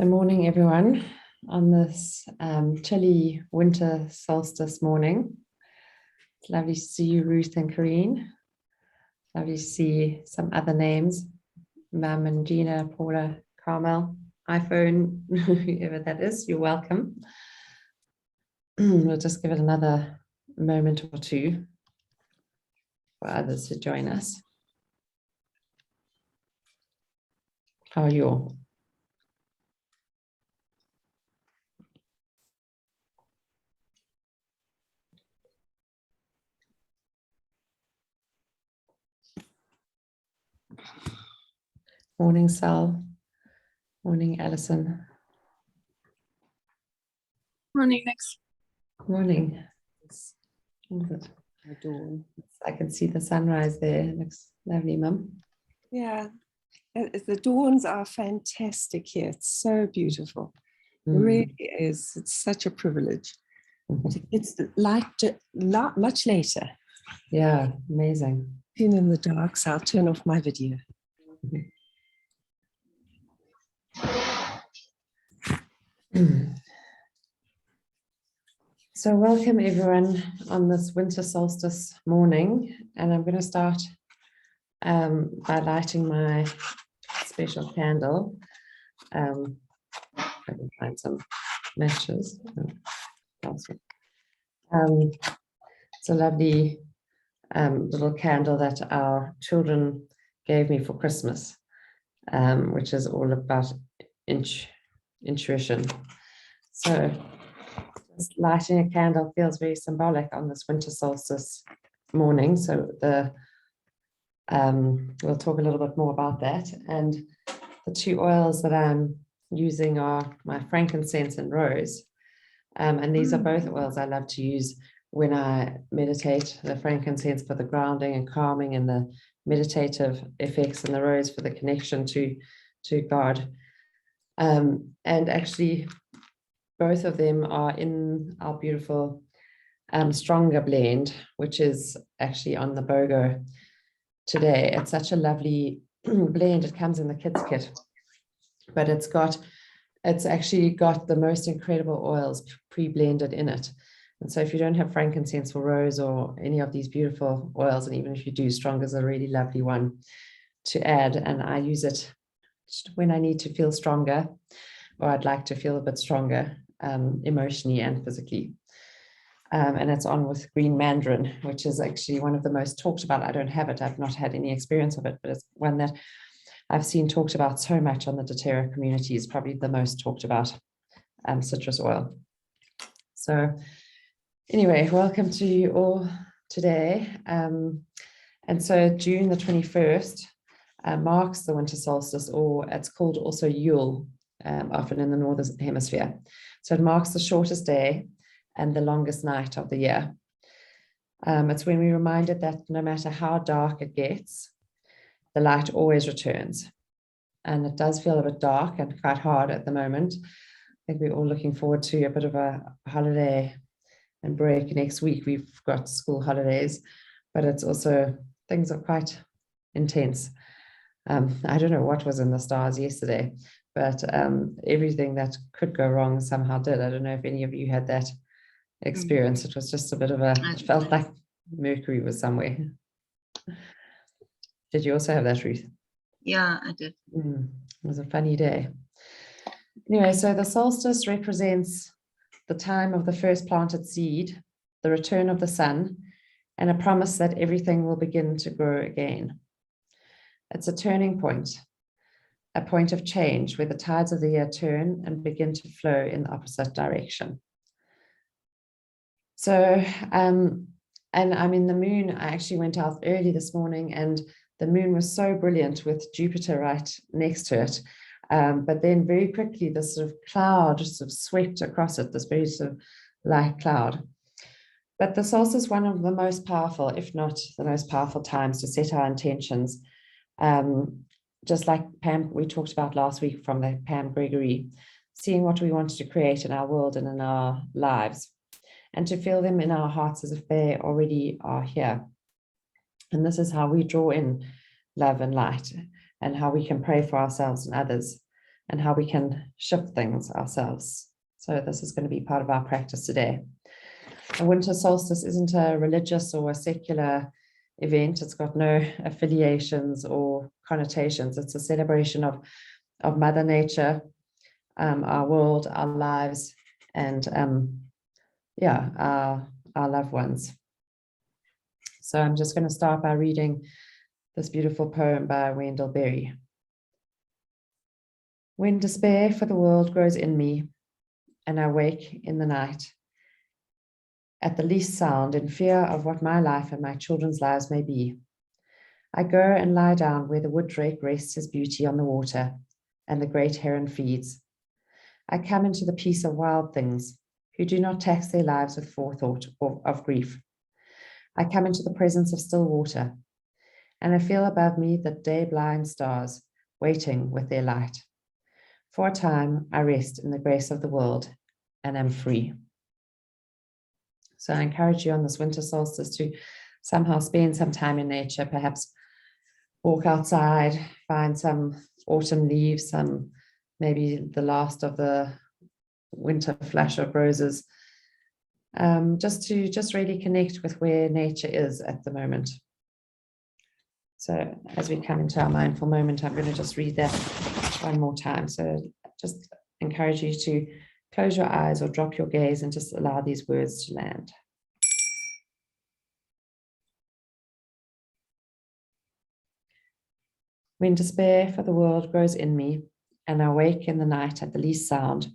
Good morning, everyone, on this chilly winter solstice morning. It's lovely to see you, Ruth and Corrine. Lovely to see some other names, Mum and Gina, Paula, Carmel, iPhone, whoever that is, you're welcome. We'll just give it another moment or two for others to join us. How are you all? Morning, Sal. Morning, Alison. Morning, Nix. Morning. What is it? Dawn. I can see the sunrise there. It looks lovely, Mum. Yeah, the dawns are fantastic here. It's so beautiful. It really is. It's such a privilege. But it's light much later. Yeah, amazing. Being in the dark, so I'll turn off my video. So welcome everyone on this winter solstice morning, and I'm going to start by lighting my special candle. I can find some matches. It's a lovely little candle that our children gave me for Christmas, which is all about intuition. So just lighting a candle feels very symbolic on this winter solstice morning. So we'll talk a little bit more about that. And the two oils that I'm using are my frankincense and rose. And these are both oils I love to use when I meditate. The frankincense for the grounding and calming and the meditative effects, and the rose for the connection to God. And actually, both of them are in our beautiful Stronger blend, which is actually on the BOGO today. It's such a lovely blend. It comes in the kids kit, but it's actually got the most incredible oils pre-blended in it. And so if you don't have frankincense or rose or any of these beautiful oils, and even if you do, Stronger is a really lovely one to add. And I use it when I need to feel stronger, or I'd like to feel a bit stronger, emotionally and physically. And it's on with green mandarin, which is actually one of the most talked about. I don't have it. I've not had any experience of it, but it's one that I've seen talked about so much on the doTERRA community. Is probably the most talked about citrus oil. So anyway, welcome to you all today. And so June the 21st marks the winter solstice, or it's called also Yule, often in the Northern Hemisphere. So it marks the shortest day and the longest night of the year. It's when we're reminded that no matter how dark it gets, the light always returns. And it does feel a bit dark and quite hard at the moment. I think we're all looking forward to a bit of a holiday and break next week. We've got school holidays, but it's also, things are quite intense. I don't know what was in the stars yesterday, but everything that could go wrong somehow did. I don't know if any of you had that experience. It was just a bit of it felt like Mercury was somewhere. Did you also have that, Ruth? Yeah, I did. It was a funny day. Anyway, so the solstice represents the time of the first planted seed, the return of the sun, and a promise that everything will begin to grow again. It's a turning point, a point of change where the tides of the year turn and begin to flow in the opposite direction. So, and I mean, the moon, I actually went out early this morning and the moon was so brilliant with Jupiter right next to it. But then very quickly, this sort of cloud just sort of swept across it, this very sort of light cloud. But the solstice is one of the most powerful, if not the most powerful times to set our intentions. Just like Pam, we talked about last week from the Pam Gregory, seeing what we want to create in our world and in our lives, and to feel them in our hearts as if they already are here. And this is how we draw in love and light, and how we can pray for ourselves and others, and how we can shift things ourselves. So this is going to be part of our practice today. A winter solstice isn't a religious or a secular event. It's got no affiliations or connotations. It's a celebration of Mother Nature, our world, our lives, and our loved ones. So I'm just going to start by reading this beautiful poem by Wendell Berry. When despair for the world grows in me, and I wake in the night, at the least sound, in fear of what my life and my children's lives may be, I go and lie down where the wood drake rests his beauty on the water, and the great heron feeds. I come into the peace of wild things, who do not tax their lives with forethought or of grief. I come into the presence of still water, and I feel above me the day-blind stars waiting with their light. For a time, I rest in the grace of the world and am free. So I encourage you on this winter solstice to somehow spend some time in nature, perhaps walk outside, find some autumn leaves, some maybe the last of the winter flush of roses, just to really connect with where nature is at the moment. So as we come into our mindful moment, I'm going to just read that one more time. So just encourage you to close your eyes or drop your gaze and just allow these words to land. When despair for the world grows in me, and I wake in the night at the least sound,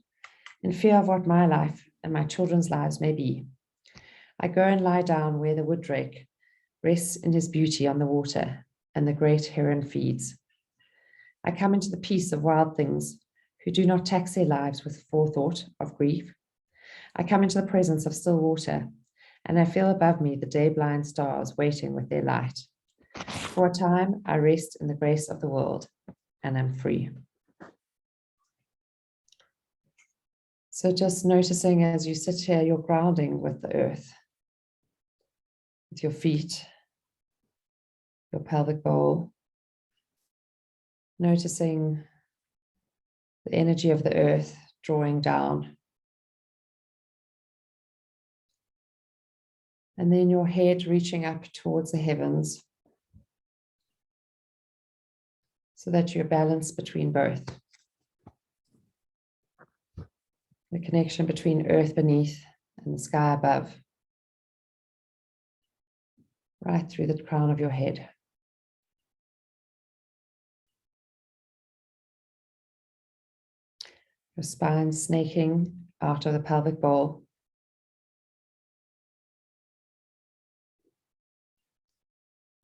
in fear of what my life and my children's lives may be, I go and lie down where the wood drake rests in his beauty on the water, and the great heron feeds. I come into the peace of wild things, who do not tax their lives with forethought of grief. I come into the presence of still water, and I feel above me the day-blind stars waiting with their light. For a time, I rest in the grace of the world and am free. So just noticing as you sit here, you're grounding with the earth, with your feet, your pelvic bowl, noticing the energy of the earth drawing down. And then your head reaching up towards the heavens so that you're balanced between both. The connection between earth beneath and the sky above, right through the crown of your head. Your spine snaking out of the pelvic bowl.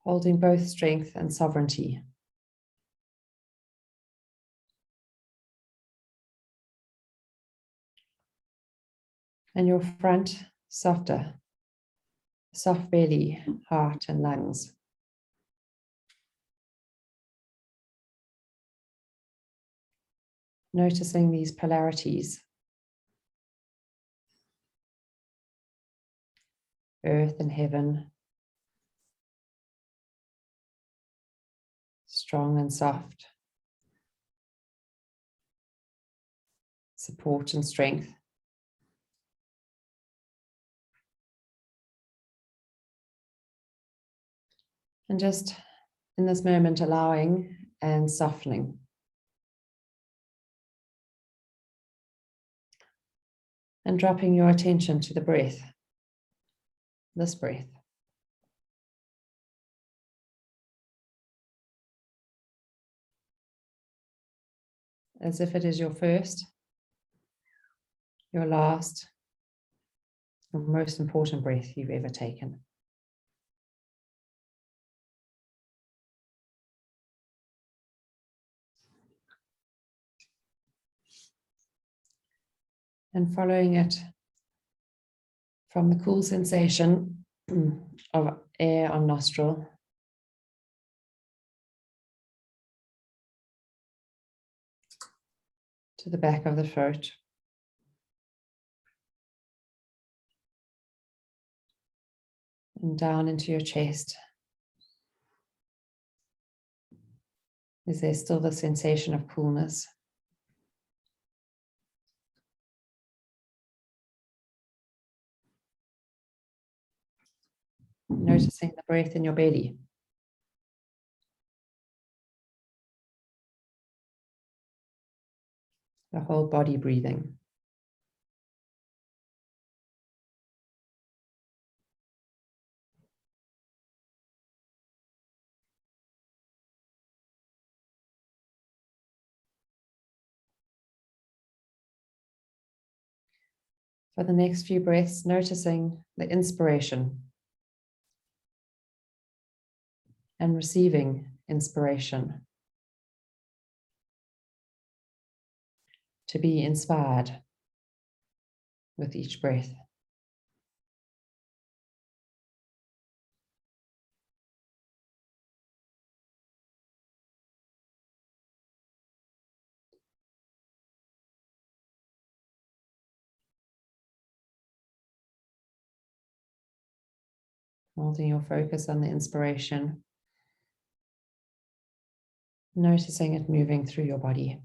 Holding both strength and sovereignty. And your front softer, soft belly, heart, and lungs. Noticing these polarities. Earth and heaven. Strong and soft. Support and strength. And just in this moment, allowing and softening. And dropping your attention to the breath, this breath. As if it is your first, your last, your most important breath you've ever taken. And following it from the cool sensation of air on nostril to the back of the throat, and down into your chest. Is there still the sensation of coolness? Noticing the breath in your belly. The whole body breathing. For the next few breaths, noticing the inspiration and receiving inspiration. To be inspired with each breath. Holding your focus on the inspiration, noticing it moving through your body.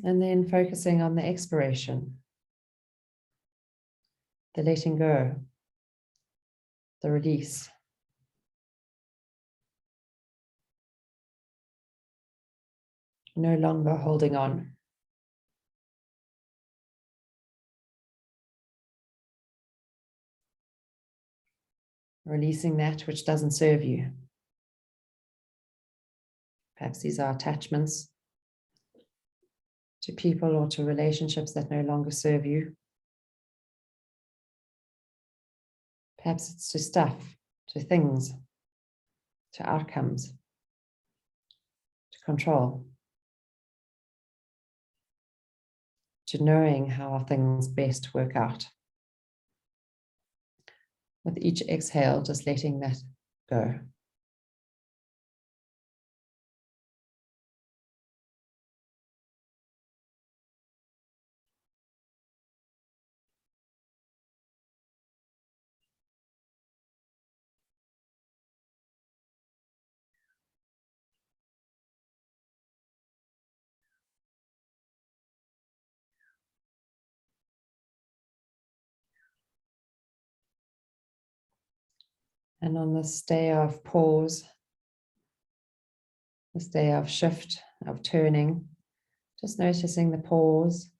And then focusing on the expiration, the letting go, the release. No longer holding on. Releasing that which doesn't serve you. Perhaps these are attachments to people or to relationships that no longer serve you. Perhaps it's to stuff, to things, to outcomes, to control, to knowing how things best work out. With each exhale, just letting that go. And on this day of pause, this day of shift, of turning, just noticing the pause,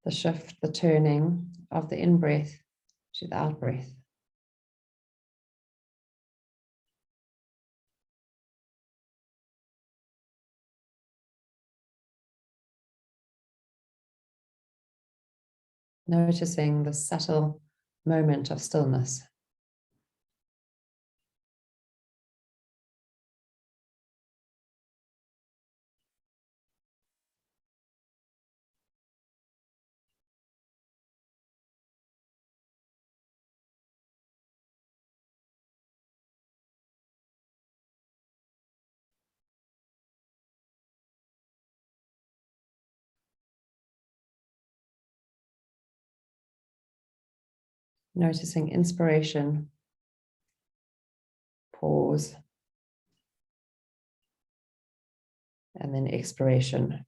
the shift, the turning of the in-breath to the out-breath. Noticing the subtle moment of stillness. Noticing inspiration, pause, and then expiration.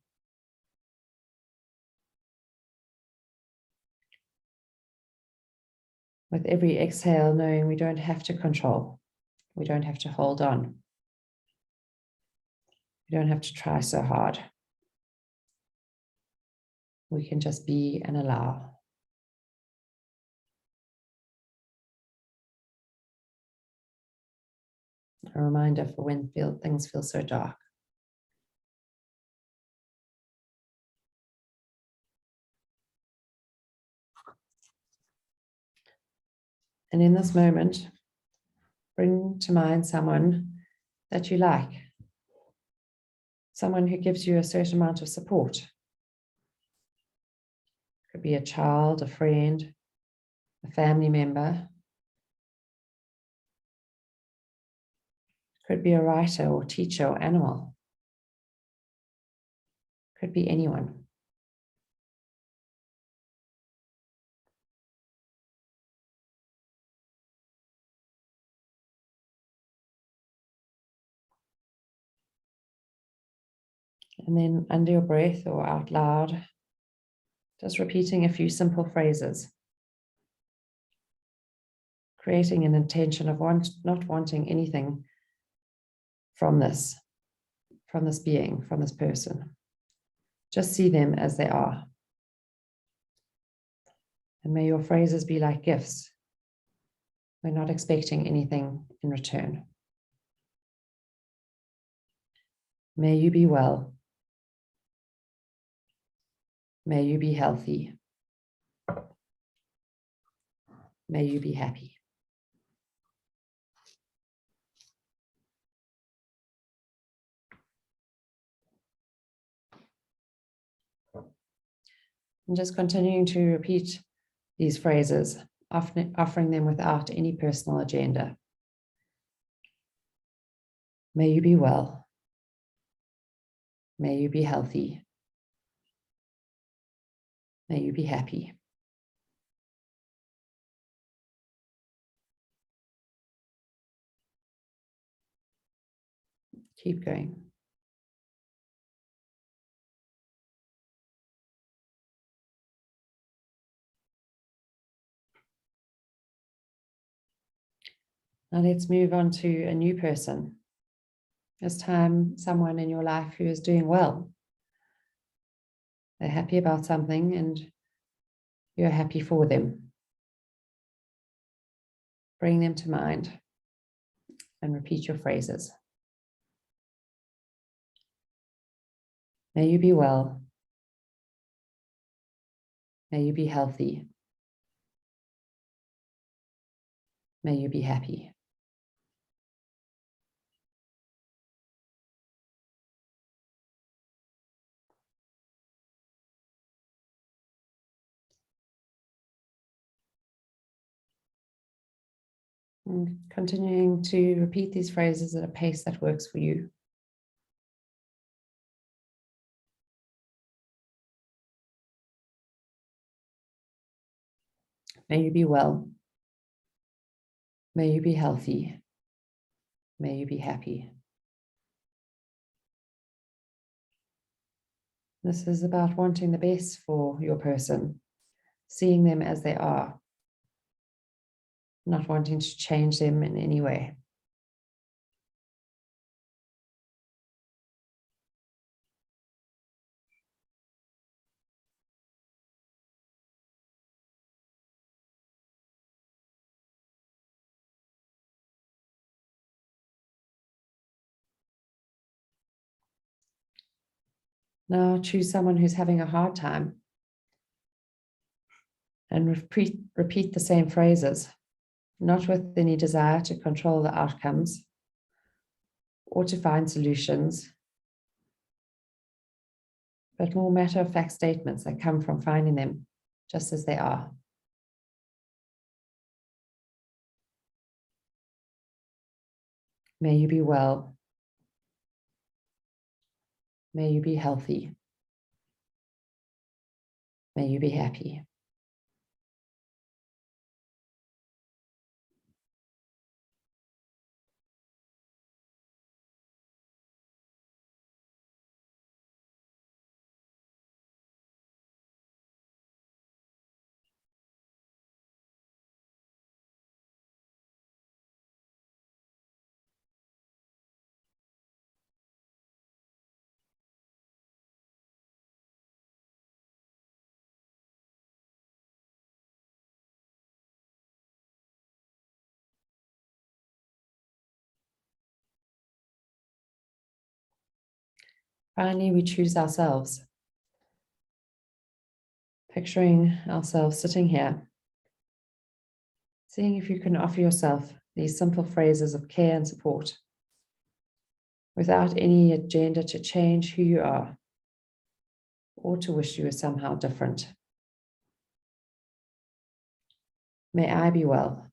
With every exhale, knowing we don't have to control, we don't have to hold on, we don't have to try so hard. We can just be and allow. A reminder for when things feel so dark. And in this moment, bring to mind someone that you like, someone who gives you a certain amount of support. Could be a child, a friend, a family member. Could be a writer or teacher or animal. Could be anyone. And then under your breath or out loud, just repeating a few simple phrases, creating an intention of not wanting anything from this being, from this person. Just see them as they are. And may your phrases be like gifts. We're not expecting anything in return. May you be well. May you be healthy. May you be happy. And just continuing to repeat these phrases, offering them without any personal agenda. May you be well. May you be healthy. May you be happy. Keep going. Now let's move on to a new person. This time, someone in your life who is doing well. They're happy about something and you're happy for them. Bring them to mind and repeat your phrases. May you be well. May you be healthy. May you be happy. And continuing to repeat these phrases at a pace that works for you. May you be well. May you be healthy. May you be happy. This is about wanting the best for your person, seeing them as they are, not wanting to change them in any way. Now choose someone who's having a hard time and repeat the same phrases, not with any desire to control the outcomes or to find solutions, but more matter-of-fact statements that come from finding them just as they are. May you be well. May you be healthy. May you be happy. Finally, we choose ourselves, picturing ourselves sitting here, seeing if you can offer yourself these simple phrases of care and support without any agenda to change who you are or to wish you were somehow different. May I be well.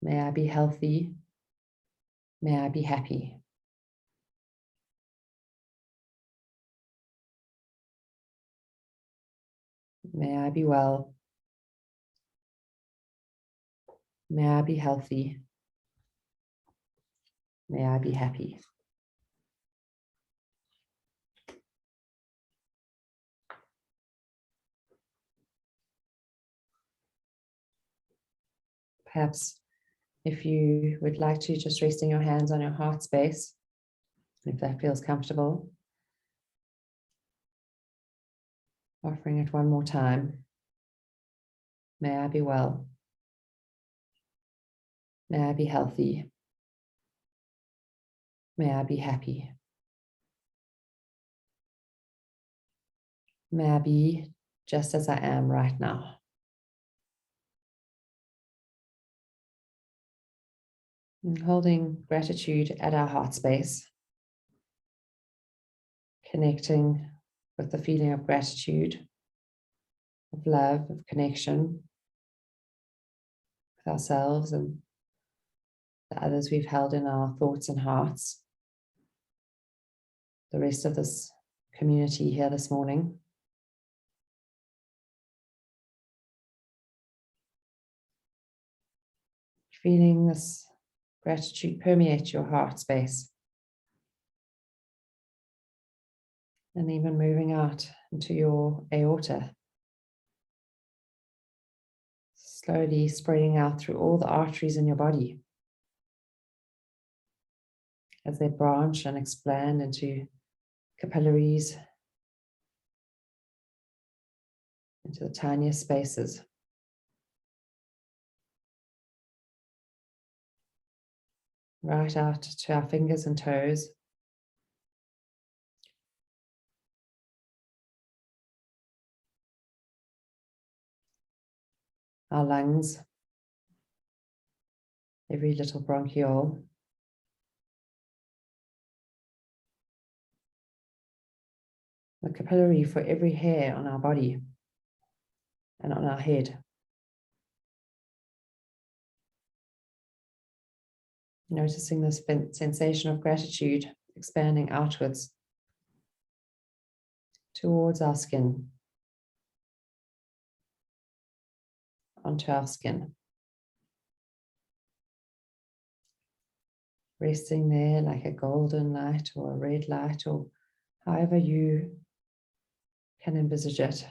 May I be healthy. May I be happy. May I be well. May I be healthy. May I be happy. Perhaps if you would like to, just resting your hands on your heart space, if that feels comfortable. Offering it one more time. May I be well. May I be healthy. May I be happy. May I be just as I am right now. And holding gratitude at our heart space, connecting with the feeling of gratitude, of love, of connection with ourselves and the others we've held in our thoughts and hearts, the rest of this community here this morning. Feeling this gratitude permeate your heart space. And even moving out into your aorta. Slowly spreading out through all the arteries in your body as they branch and expand into capillaries, into the tiniest spaces. Right out to our fingers and toes. Our lungs, every little bronchiole. The capillary for every hair on our body and on our head. Noticing this sensation of gratitude expanding outwards towards our skin, onto our skin. Resting there like a golden light or a red light or however you can envisage it.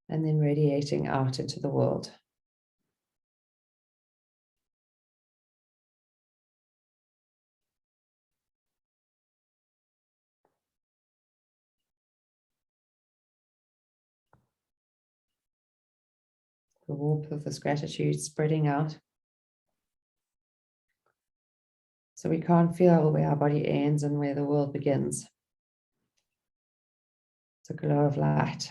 And then radiating out into the world. The warmth of this gratitude spreading out. So we can't feel where our body ends and where the world begins. It's a glow of light.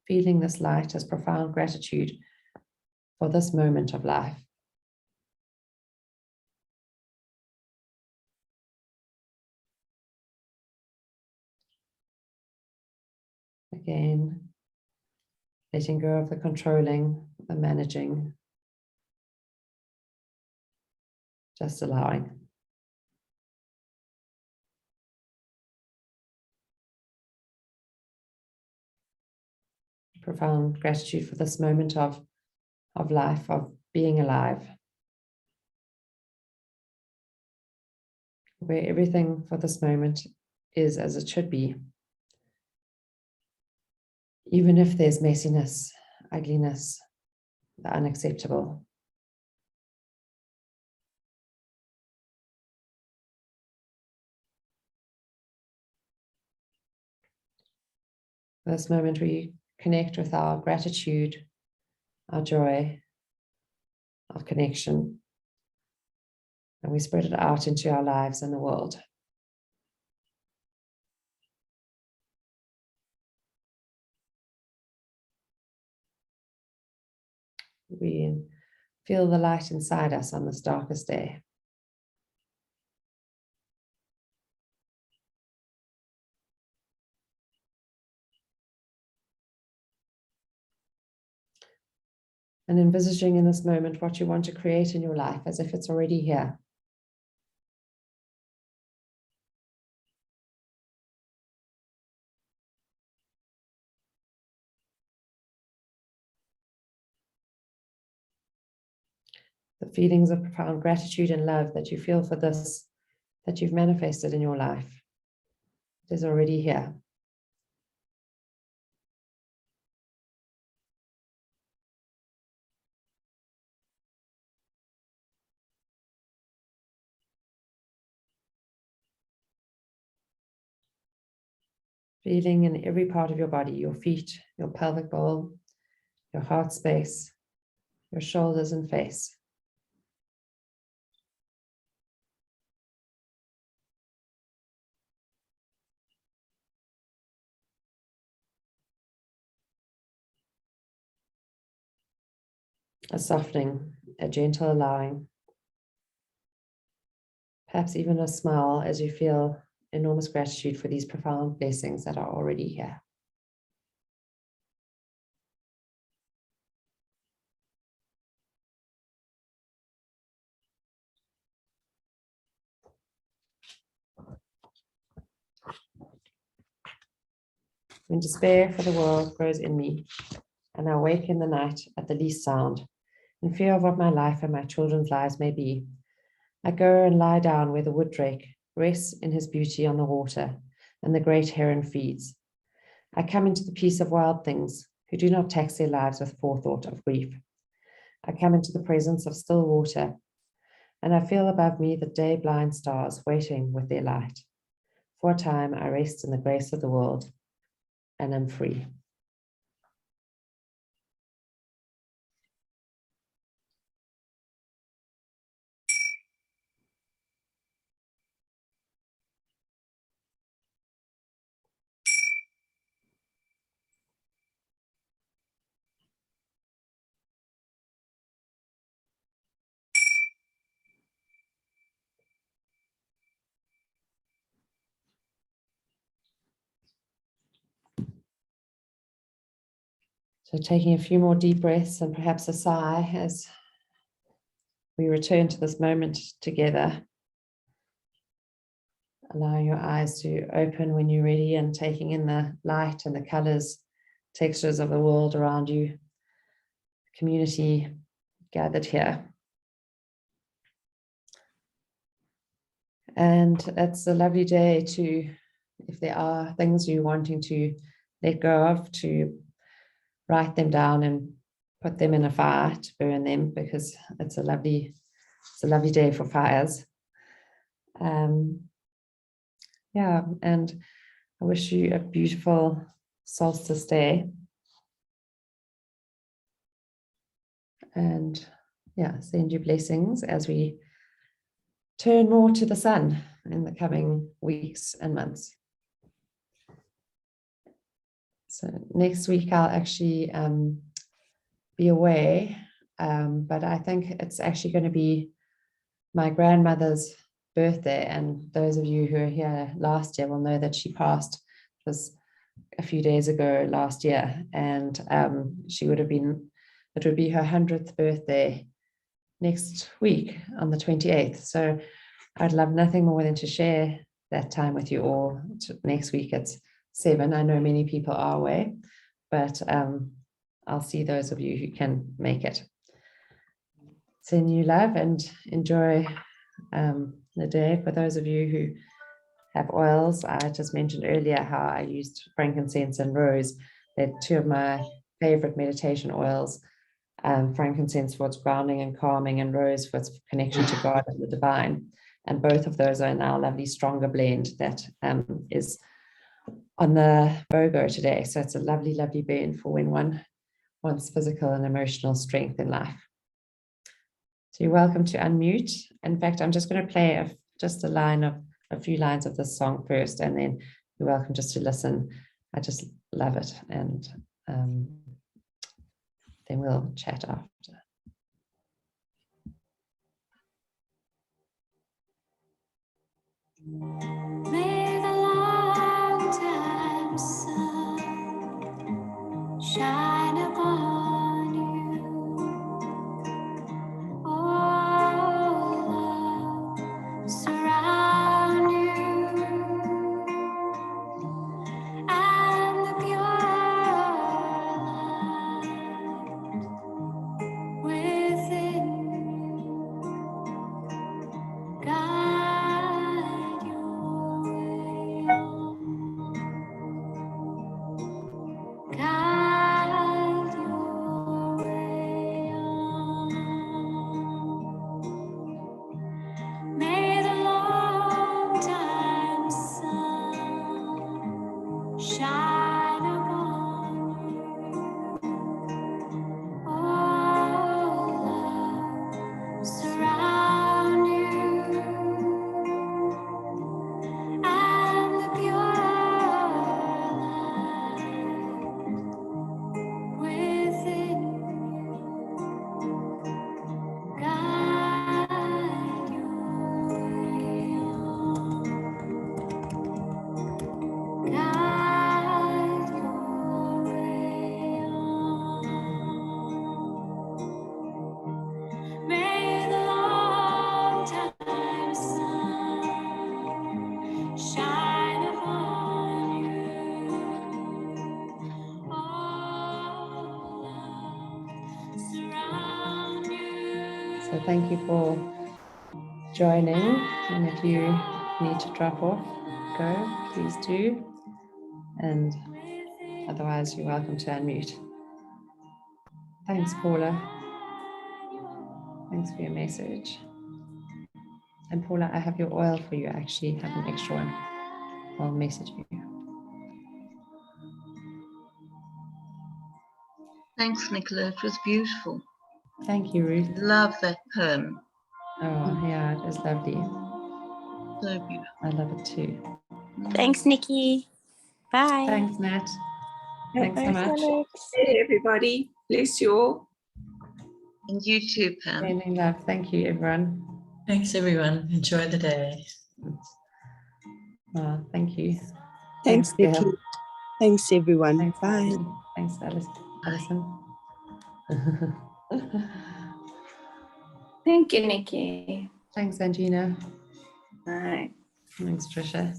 Feeling this light as profound gratitude for this moment of life. Again, letting go of the controlling, the managing, just allowing. Profound gratitude for this moment of life, of being alive. Where everything for this moment is as it should be. Even if there's messiness, ugliness, the unacceptable. This moment we connect with our gratitude, our joy, our connection, and we spread it out into our lives and the world. We feel the light inside us on this darkest day. And envisaging in this moment what you want to create in your life as if it's already here. The feelings of profound gratitude and love that you feel for this that you've manifested in your life. It is already here. Feeling in every part of your body, your feet, your pelvic bowl, your heart space, your shoulders and face. A softening, a gentle allowing, perhaps even a smile as you feel enormous gratitude for these profound blessings that are already here. When despair for the world grows in me, and I wake in the night at the least sound, in fear of what my life and my children's lives may be, I go and lie down where the wood drake rests in his beauty on the water, and the great heron feeds. I come into the peace of wild things who do not tax their lives with forethought of grief. I come into the presence of still water, and I feel above me the day-blind stars waiting with their light. For a time, I rest in the grace of the world and am free. So taking a few more deep breaths and perhaps a sigh as we return to this moment together. Allowing your eyes to open when you're ready and taking in the light and the colors, textures of the world around you, community gathered here. And it's a lovely day to, if there are things you're wanting to let go of, to write them down and put them in a fire to burn them, because it's a lovely day for fires. Yeah, and I wish you a beautiful solstice day. And yeah, send you blessings as we turn more to the sun in the coming weeks and months. So next week I'll actually be away, but I think it's actually going to be my grandmother's birthday, and those of you who are here last year will know that she passed. It was a few days ago last year, and it would be her 100th birthday next week on the 28th. So I'd love nothing more than to share that time with you all. Next week it's 7. I know many people are away, but I'll see those of you who can make it. Send you love and enjoy the day. For those of you who have oils, I just mentioned earlier how I used frankincense and rose. They're two of my favorite meditation oils. Frankincense for its grounding and calming, and rose for its connection to God and the divine. And both of those are in our lovely stronger blend that is on the BOGO today. So it's a lovely, lovely blend for when one wants physical and emotional strength in life. So you're welcome to unmute. In fact, I'm just going to play just a few lines of this song first, and then you're welcome just to listen. I just love it. And then we'll chat after. May the long time sun shine upon you. Oh, love surround you, and the pure light within you guide thank you for joining. And if you need to drop off, go, please do. And otherwise, you're welcome to unmute. Thanks, Paula. Thanks for your message. And Paula, I have your oil for you. I actually have an extra one. I'll message you. Thanks, Nicola. It was beautiful. Thank you, Ruth. Love that poem. Oh, yeah, it is lovely. So beautiful. I love it too. Thanks, Nikki. Bye. Thanks, Nat. Thanks so much. Alex. Hey, everybody. Bless you all. And you too, Pam. Sending love. Thank you, everyone. Thanks, everyone. Enjoy the day. Oh, thank you. Thanks, Gail. Nikki. Thanks, everyone. Thanks, Bye. Alison. Thanks, Alison. Thank you, Nikki. Thanks, Angina. Bye. Thanks, Trisha.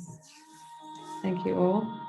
Thank you all.